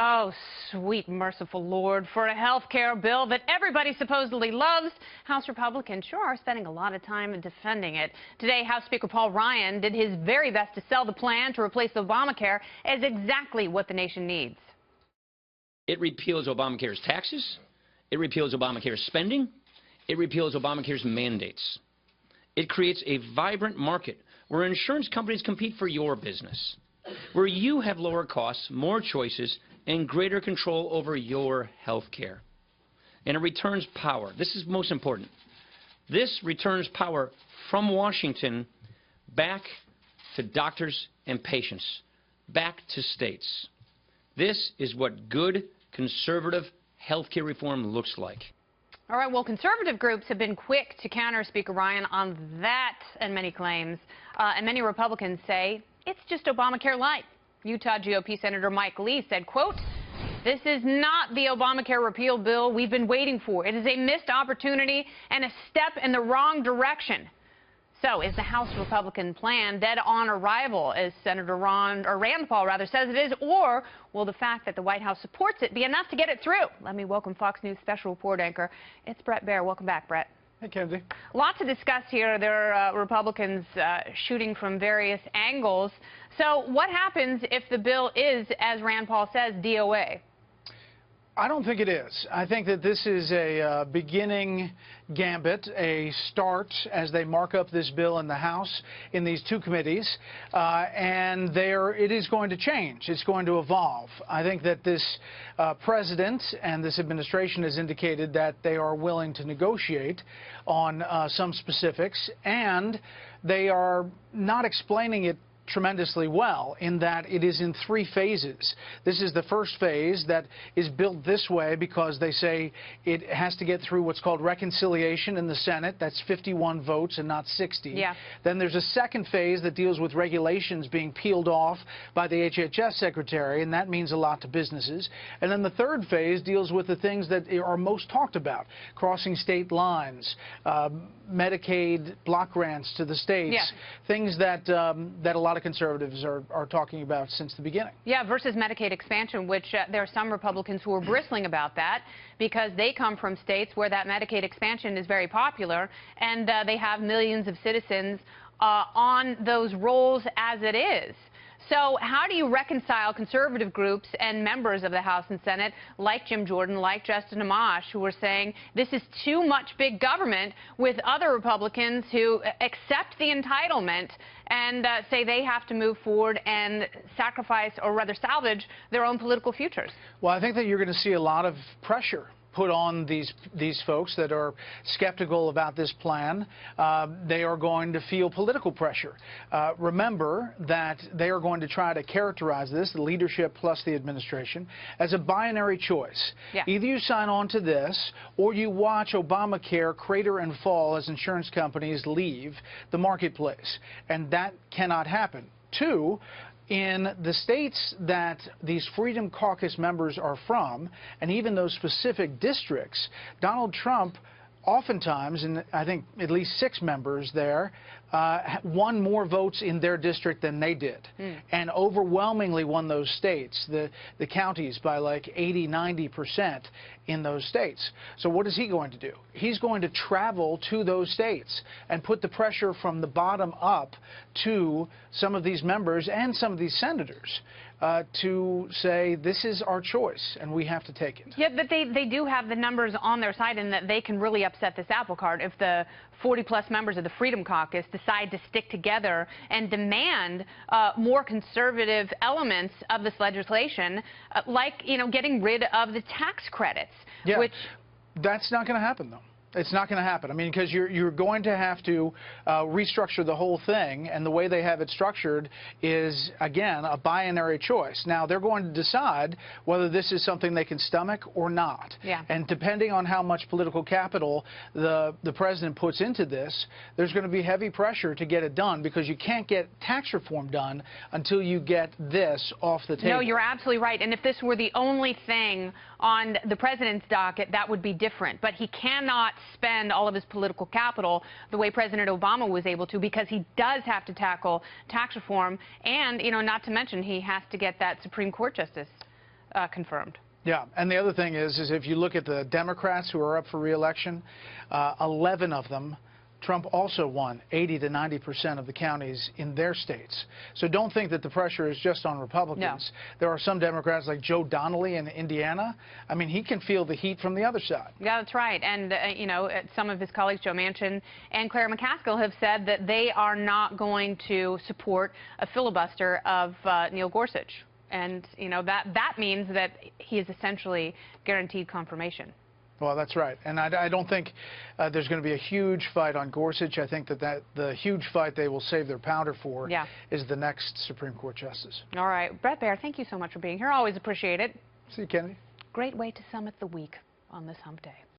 Oh, sweet, merciful Lord. For a health care bill that everybody supposedly loves, House Republicans sure are spending a lot of time defending it. Today, House Speaker Paul Ryan did his very best to sell the plan to replace Obamacare as exactly what the nation needs. It repeals Obamacare's taxes. It repeals Obamacare's spending. It repeals Obamacare's mandates. It creates a vibrant market where insurance companies compete for your business, where you have lower costs, more choices, and greater control over your health care. And it returns power. This is most important. This returns power from Washington back to doctors and patients, back to states. This is what good conservative health care reform looks like. All right, well, conservative groups have been quick to counter Speaker Ryan on that and many claims. And many Republicans say it's just Obamacare light. Utah GOP Senator Mike Lee said, quote, "This is not the Obamacare repeal bill we've been waiting for. It is a missed opportunity and a step in the wrong direction." So is the House Republican plan dead on arrival, as Senator Rand Paul says it is, or will the fact that the White House supports it be enough to get it through? Let me welcome Fox News special report anchor. It's Bret Baier. Welcome back, Bret. Hey, Kenzie. Lots to discuss here. There are Republicans shooting from various angles. So what happens if the bill is, as Rand Paul says, DOA? I don't think it is. I think that this is a beginning gambit, a start as they mark up this bill in the House in these two committees, and it is going to change. It's going to evolve. I think that this president and this administration has indicated that they are willing to negotiate on some specifics, and they are not explaining it tremendously well in that it is in three phases. This is the first phase that is built this way because they say it has to get through what's called reconciliation in the Senate. That's 51 votes and not 60. Yeah. Then there's a second phase that deals with regulations being peeled off by the HHS secretary, and that means a lot to businesses. And then the third phase deals with the things that are most talked about: crossing state lines, Medicaid block grants to the states, yeah, things that a lot of conservatives are talking about since the beginning. Yeah, versus Medicaid expansion, which there are some Republicans who are bristling about that because they come from states where that Medicaid expansion is very popular, and they have millions of citizens on those rolls as it is. So how do you reconcile conservative groups and members of the House and Senate like Jim Jordan, like Justin Amash, who are saying this is too much big government, with other Republicans who accept the entitlement and say they have to move forward and sacrifice, or rather salvage, their own political futures? Well, I think that you're going to see a lot of pressure put on these folks that are skeptical about this plan. They are going to feel political pressure. Remember that they are going to try to characterize this, the leadership plus the administration, as a binary choice. Yeah. Either you sign on to this or you watch Obamacare crater and fall as insurance companies leave the marketplace. And that cannot happen. Two, in the states that these Freedom Caucus members are from, and even those specific districts, Donald Trump oftentimes, and I think at least 6 members there, won more votes in their district than they did, and overwhelmingly won those states, the counties, by like 80–90% in those states. So what is he going to do? He's going to travel to those states and put the pressure from the bottom up to some of these members and some of these senators to say this is our choice and we have to take it. Yeah, but they do have the numbers on their side, and that they can really upset this apple cart if the 40-plus members of the Freedom Caucus decide to stick together and demand more conservative elements of this legislation, like, you know, getting rid of the tax credits. Yeah, which that's not going to happen, though. It's not going to happen. I mean, because you're going to have to restructure the whole thing, and the way they have it structured is, again, a binary choice. Now, they're going to decide whether this is something they can stomach or not. Yeah. And depending on how much political capital the president puts into this, there's going to be heavy pressure to get it done, because you can't get tax reform done until you get this off the table. No, you're absolutely right. And if this were the only thing on the president's docket, that would be different. But he cannot spend all of his political capital the way President Obama was able to, because he does have to tackle tax reform, and, you know, not to mention he has to get that Supreme Court justice confirmed. Yeah, and the other thing is if you look at the Democrats who are up for re-election, 11 of them, Trump also won 80 to 90% of the counties in their states. So don't think that the pressure is just on Republicans. No. There are some Democrats like Joe Donnelly in Indiana. I mean, he can feel the heat from the other side. Yeah, that's right. And, you know, some of his colleagues, Joe Manchin and Claire McCaskill, have said that they are not going to support a filibuster of Neil Gorsuch. And, you know, that means that he is essentially guaranteed confirmation. Well, that's right. And I don't think there's going to be a huge fight on Gorsuch. I think that the huge fight they will save their powder for is the next Supreme Court justice. All right. Bret Baier, thank you so much for being here. Always appreciate it. See you, Kennedy. Great way to summit the week on this hump day.